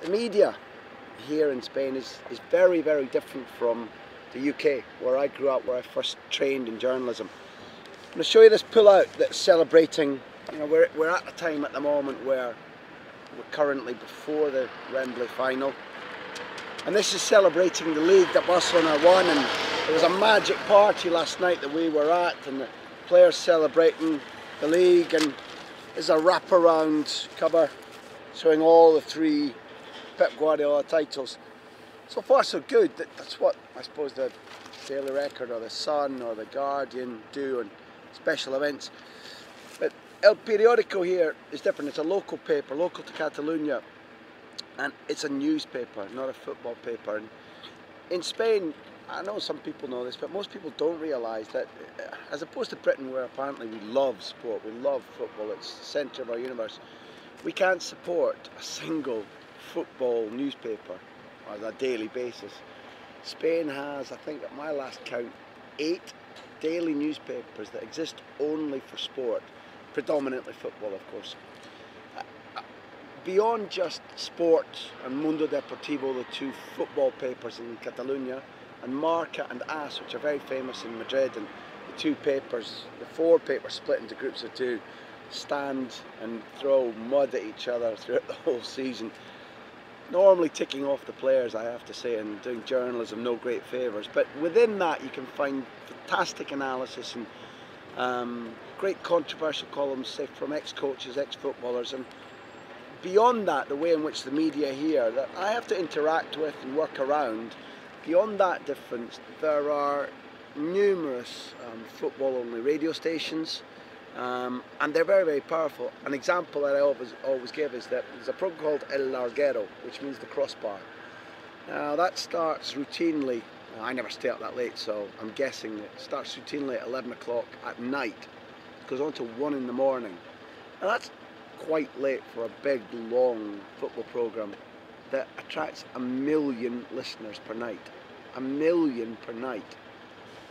The media here in Spain is very, very different from the UK, where I grew up, where I first trained in journalism. I'm going to show you this pull-out that's celebrating, we're at a time at the moment where we're currently before the Wembley final. And this is celebrating the league that Barcelona won, and there was a magic party last night that we were at, and the players celebrating the league, and there's a wraparound cover showing all the 3 Pep Guardiola titles. So far so good. That's what I suppose the Daily Record or the Sun or the Guardian do on special events. But El Periódico here is different. It's a local paper, local to Catalonia, and it's a newspaper, not a football paper. And in Spain, I know some people know this, but most people don't realise that, as opposed to Britain, where apparently we love sport, we love football, it's the centre of our universe, we can't support a single football newspaper on a daily basis. Spain has, I think at my last count, 8 daily newspapers that exist only for sport, predominantly football, of course. Beyond just Sport and Mundo Deportivo, the 2 football papers in Catalonia, and Marca and AS, which are very famous in Madrid, and the 2 papers, the 4 papers split into groups of 2, stand and throw mud at each other throughout the whole season. Normally ticking off the players, I have to say, and doing journalism no great favours. But within that, you can find fantastic analysis and great controversial columns, say, from ex-coaches, ex-footballers, and beyond that, the way in which the media here that I have to interact with and work around, beyond that difference, there are numerous football-only radio stations, and they're very, very powerful. An example that I always give is that there's a program called El Larguero, which means the crossbar. Now that starts routinely, I never stay up that late, so I'm guessing it starts routinely at 11 o'clock at night, goes on to 1 in the morning. Now that's quite late for a big, long football programme that attracts 1 million listeners per night. 1 million per night.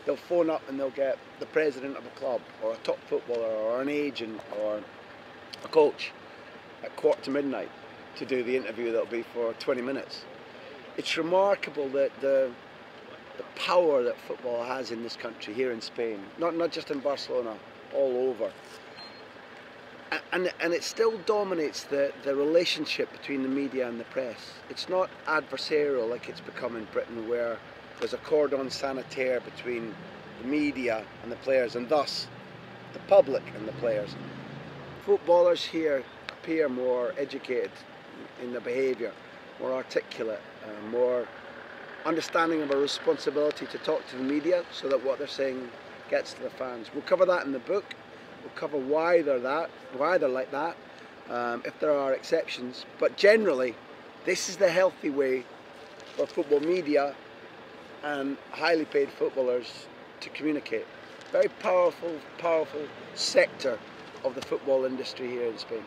They'll phone up and they'll get the president of a club, or a top footballer, or an agent, or a coach at midnight to do the interview that'll be for 20 minutes. It's remarkable that the power that football has in this country, here in Spain, not just in Barcelona, all over. And it still dominates the relationship between the media and the press. It's not adversarial like it's become in Britain, where there's a cordon sanitaire between the media and the players, and thus the public and the players. Footballers here appear more educated in their behaviour, more articulate, more understanding of a responsibility to talk to the media so that what they're saying gets to the fans. We'll cover that in the book. We'll cover why they're like that, if there are exceptions. But generally, this is the healthy way for football media and highly paid footballers to communicate. Very powerful sector of the football industry here in Spain.